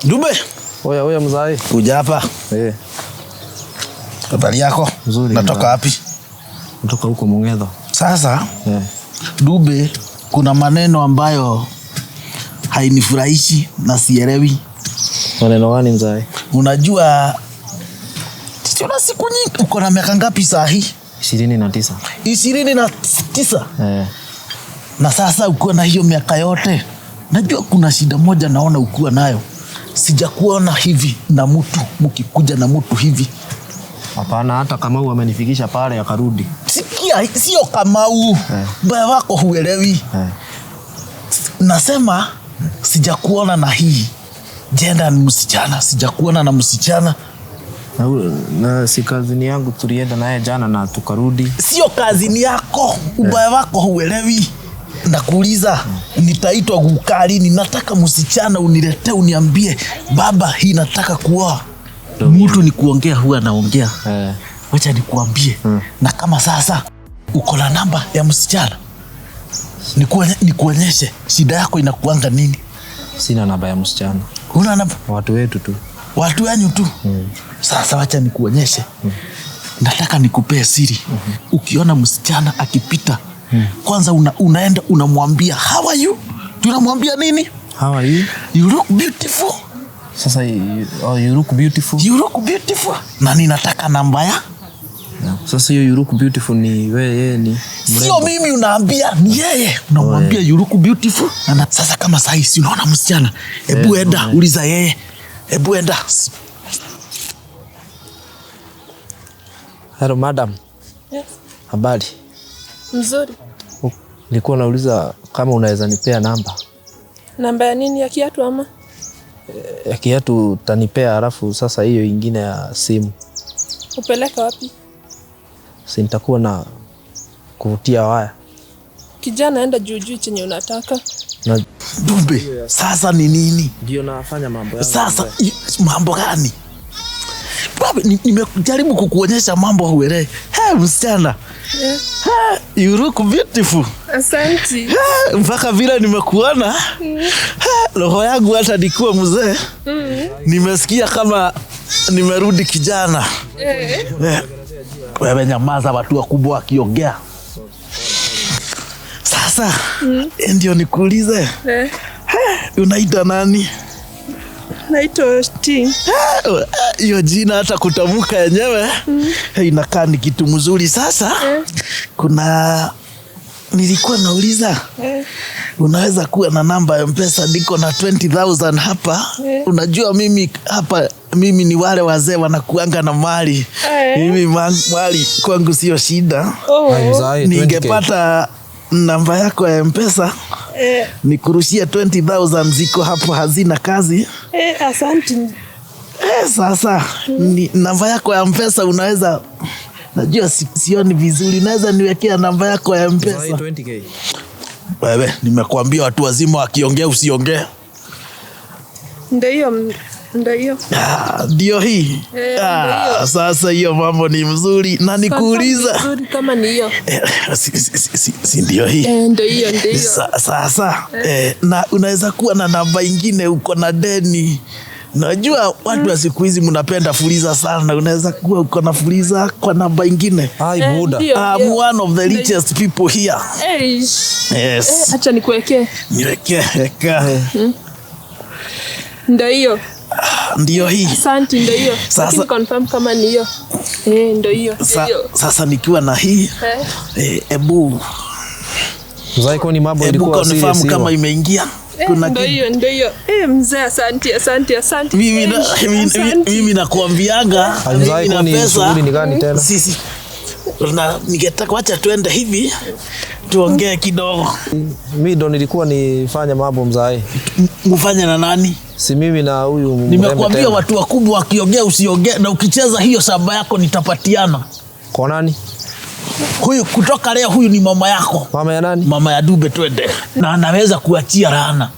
Dube. Oya mzai. Kuja hapa. Habari yako? Nzuri. Natoka wapi? Natoka huko Mungedho. Sasa, Dube, kuna maneno ambayo hainifurahishi na sielewi. Maneno gani mzai? Unajua tuna siku nyingi, uko na miaka ngapi saa hii? 29. 29? Na sasa uko na hiyo miaka yote. Najua kuna shida moja naona ukiwa nayo. Sijakuona hivi na mtu, mkikuja na mtu hivi. Hapana, hata Kamau amenifikisha pale akarudi. Sikia, sio Kamau. Baya wako huelewi. Nasema sijakuona na hii. Jenda ni msichana, sijakuona na msichana. Na si kazini yangu tulienda naye jana na tukarudi. Sio kazini yako, ubaya wako huelewi. Nakuuliza, nitaitwa gukali, ninataka msichana uniletee uniambie, baba hii nataka kuoa. Mtu ni kuongea huwa naongea. Wacha nikuambie. Na kama sasa uko na namba ya msichana, nikuonyeshe shida yako inakuanga nini. Sina namba ya msichana. Una namba? Watu wetu tu. Watu wenyu tu. Sasa wacha nikuonyeshe. Nataka nikupee siri. Ukiona msichana akipita, kwanza unaenda unamwambia how are you? Tunamwambia nini? How are you? You look beautiful. Sasa you look beautiful. You look beautiful. Na ninataka namba ya. Sasa you look beautiful ni wewe ni mrembo. Sio mimi unaambia, ni yeye. Unamwambia you look beautiful. Na sasa kama saa hii si unaona msichana, hebu enda uliza yeye. Hebu enda. Hello madam. Yes. Habari. Nzuri. Nilikuwa nauliza kama unaweza nipea namba. Namba ya nini, ya kiatu ama? Ya kiatu utanipea, alafu sasa hiyo ingine ya simu. Upeleka wapi? Si nitakuwa na kuvutia waya. Kijana, enda juu chenye unataka. Na Dube, sasa ni nini? ndio nafanya mambo yangu. Sasa mambo gani? Baba, nimejaribu kukuonyesha mambo huelewi. Msichana. You look beautiful. Asante. Mpaka vile nimekuona. Roho yangu hata nikuwa mzee. Nimesikia kama nimerudi kijana. Wewe nyamaza, watu wakubwa wakiongea. Sasa ndio nikuulize. Unaita nani? Naitwa T. Hiyo jina hata kutamka yenyewe inakaa ni kitu mzuri. Sasa kuna nilikuwa nauliza, unaweza kuwa na namba ya M-Pesa? Niko na 20,000 hapa. Unajua mimi hapa, mimi ni wale wazee wanakuanga na mali. Mimi mali kwangu sio shida. Ningepata namba yako ya M-Pesa, nikurushia 20,000 ziko hapo, hazina kazi. Asante. Sasa namba yako ya M-Pesa unaweza, najua sioni vizuri, naweza niwekea namba yako ya M-Pesa? 20k. Wewe, nimekuambia watu wazima wakiongea usiongee. Ndio hiyo. Ndio hii. Sasa hiyo mambo ni mzuri. Na nikuuliza, nzuri kama ni hiyo. si ndio hii? Ndio hiyo. Sasa na unaweza kuwa na namba ingine, uko na deni. Najua watu wa siku hizi mnapenda fuliza sana. Unaweza kuwa uko na fuliza kwa namba ingine. Hai buda. I'm one of the richest people here. Yes. Acha nikuwekee. Niwekee. Ndio hiyo. Ndio hii. Asante, ndio hiyo. Lakini confirm kama ni hiyo. Ndio hiyo. Sasa nikiwa na hii, ebu mzai, kwa ni mambo ilikuwa serious. Confirm kama imeingia. Ndio hiyo. Mzee, asante. Mimi nakuambianga, mzai, kwa ni shughuli ni gani tena? Sisi na ningetaka wacha tuende hivi tuongee kidogo. Mimi ndo nilikuwa nifanye mambo mzai. Mfanye na nani? Si mimi na huyu. Nimekuambia watu wakubwa wakiongea usiongee, na ukicheza hiyo samba yako nitapatiana. Kwa nani? Huyu kutoka leo, huyu ni mama yako. Mama ya nani? Mama ya Dube, twende. Na anaweza kuachia laana.